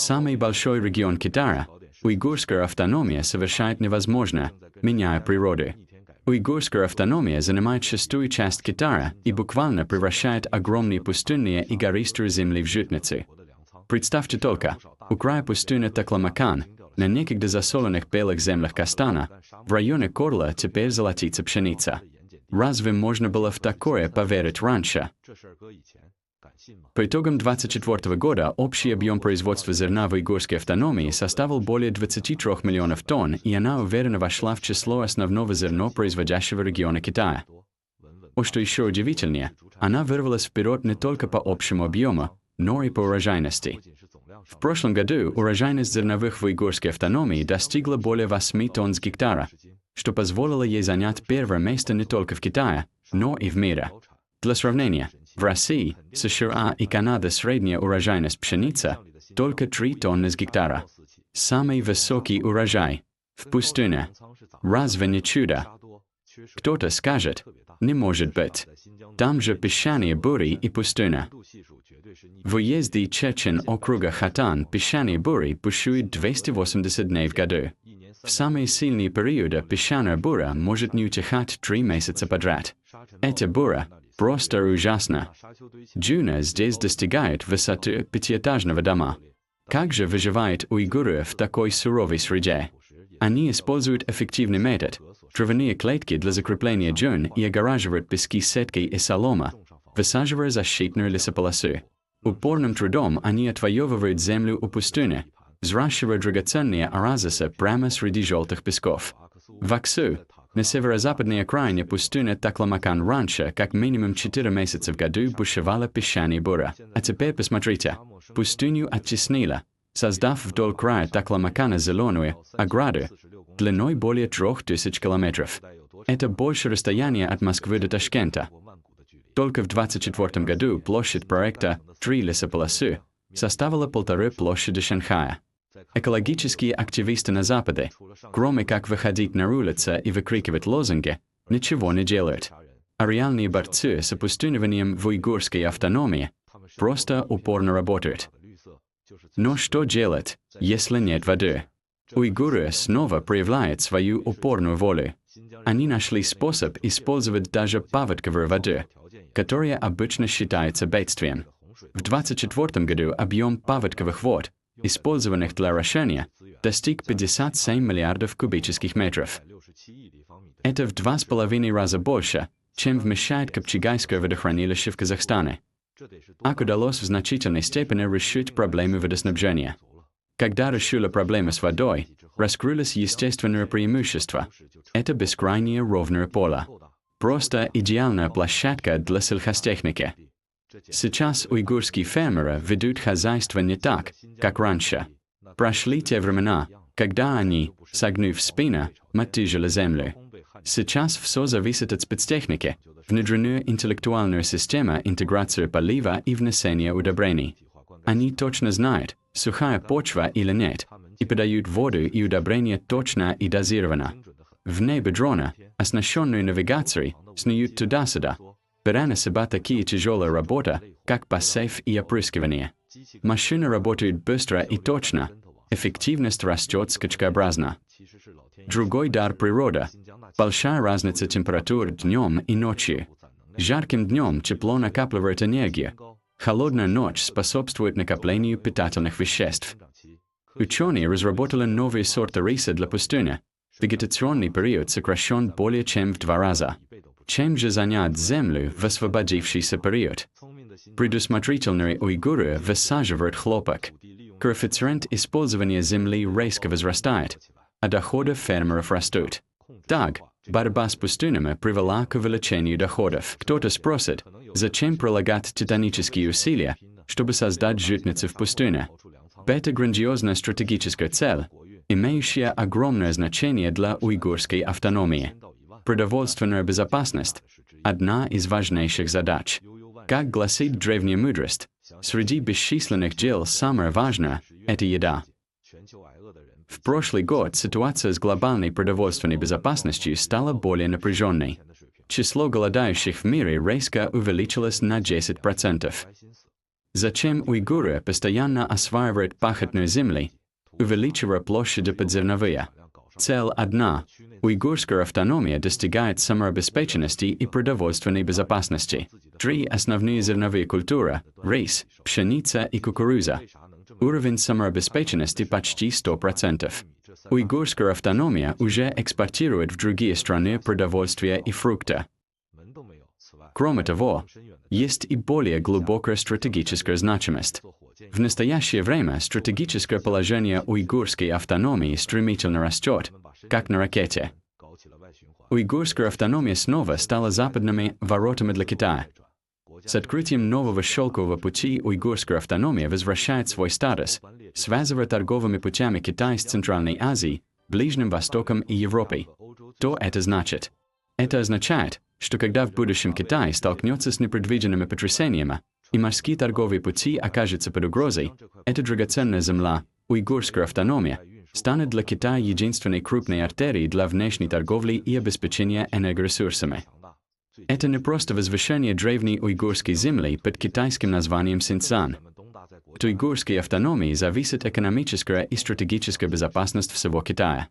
Самый большой регион Китая, уйгурская автономия, совершает невозможное, меняя природу. Уйгурская автономия занимает шестую часть Китая и буквально превращает огромные пустынные и гористые земли в житницы. Представьте только, у края пустыни Такламакан, на некогда засоленных белых землях Кастана, в районе Корла теперь золотится пшеница. Разве можно было в такое поверить раньше? По итогам 2024 года общий объем производства зерна в уйгурской автономии составил более 23 миллионов тонн, и она уверенно вошла в число основного зернопроизводящего региона Китая. Что еще удивительнее, она вырвалась вперед не только по общему объему, но и по урожайности. В прошлом году урожайность зерновых в уйгурской автономии достигла более 8 тонн с гектара, что позволило ей занять первое место не только в Китае, но и в мире. Для сравнения, в России, США и Канаде средняя урожайность пшеницы только 3 тонны с гектара. Самый высокий урожай в пустыне. Разве не чудо? Кто-то скажет, не может быть. Там же песчаные бури и пустыня. В уезде Чечин округа Хатан песчаные бури бушуют 280 дней в году. В самые сильные периоды песчаная буря может не утихать 3 месяца подряд. Эта буря просто ужасно. Дюна здесь достигает высоты 5-этажного дома. Как же выживают уйгуры в такой суровой среде? Они используют эффективный метод – травяные клетки для закрепления дюн и огораживают пески сеткой и солома, высаживая защитную лесополосу. Упорным трудом они отвоевывают землю у пустыни, взращивая драгоценные оазисы прямо среди желтых песков. В Аксу, на северо-западной окраине пустыни Такламакан раньше, как минимум 4 месяца в году бушевала песчаная буря. А теперь посмотрите, пустыню оттеснила, создав вдоль края Такламакана зеленую ограду длиной более 3000 километров. Это больше расстояния от Москвы до Ташкента. Только в 2024 году площадь проекта «Три лесополосы» составила 1,5 площади Шанхая. Экологические активисты на Западе, кроме как выходить на улицы и выкрикивать лозунги, ничего не делают. А реальные борцы с опустыниванием в уйгурской автономии просто упорно работают. Но что делать, если нет воды? Уйгуры снова проявляют свою упорную волю. Они нашли способ использовать даже паводковую воду, которая обычно считается бедствием. В 2024 году объем паводковых вод, использованных для орошения, достиг 57 миллиардов кубических метров. Это в 2,5 раза больше, чем вмещает Копчегайское водохранилище в Казахстане. Ак удалось в значительной степени решить проблемы водоснабжения. Когда решили проблемы с водой, раскрылось естественное преимущество. Это бескрайнее ровное поле. Просто идеальная площадка для сельхозтехники. Сейчас уйгурские фермеры ведут хозяйство не так, как раньше. Прошли те времена, когда они, согнув спину, мотыжили землю. Сейчас все зависит от спецтехники, внедренную интеллектуальную систему интеграции полива и внесения удобрений. Они точно знают, сухая почва или нет, и подают воду и удобрения точно и дозированно. В небе дрона, оснащенную навигацией, снуют туда-сюда, беря на себя такие тяжелые работы, как посев и опрыскивание. Машины работают быстро и точно, эффективность растет скачкообразно. Другой дар природы – большая разница температур днем и ночью. Жарким днем тепло накапливает энергию, холодная ночь способствует накоплению питательных веществ. Ученые разработали новые сорты риса для пустыни. Вегетационный период сокращен более чем в 2 раза. Чем же занять землю в освободившийся период? Предусмотрительные уйгуры высаживают хлопок. Коэффициент использования земли резко возрастает, а доходы фермеров растут. Так, борьба с пустынями привела к увеличению доходов. Кто-то спросит, зачем прилагать титанические усилия, чтобы создать житницы в пустыне? Это грандиозная стратегическая цель, имеющая огромное значение для уйгурской автономии. Продовольственная безопасность – одна из важнейших задач. Как гласит древняя мудрость, среди бесчисленных дел самое важное – это еда. В прошлый год ситуация с глобальной продовольственной безопасностью стала более напряженной. Число голодающих в мире резко увеличилось на 10%. Зачем уйгуры постоянно осваивают пахотные земли, увеличивая площади под зерновые? Цель одна. Уйгурская автономия достигает самообеспеченности и продовольственной безопасности. 3 основные зерновые культуры – рис, пшеница и кукуруза. Уровень самообеспеченности почти 100%. Уйгурская автономия уже экспортирует в другие страны продовольствие и фрукты. Кроме того, есть и более глубокая стратегическая значимость. В настоящее время стратегическое положение уйгурской автономии стремительно растет, как на ракете. Уйгурская автономия снова стала западными воротами для Китая. С открытием нового шелкового пути уйгурская автономия возвращает свой статус, связывая торговыми путями Китай с Центральной Азией, Ближним Востоком и Европой. Что это значит? Это означает, что когда в будущем Китай столкнется с непредвиденными потрясениями, и морские торговые пути окажутся под угрозой, эта драгоценная земля, уйгурская автономия, станет для Китая единственной крупной артерией для внешней торговли и обеспечения энергоресурсами. Это не просто возвышение древней уйгурской земли под китайским названием Синьцзян. От уйгурской автономии зависит экономическая и стратегическая безопасность всего Китая.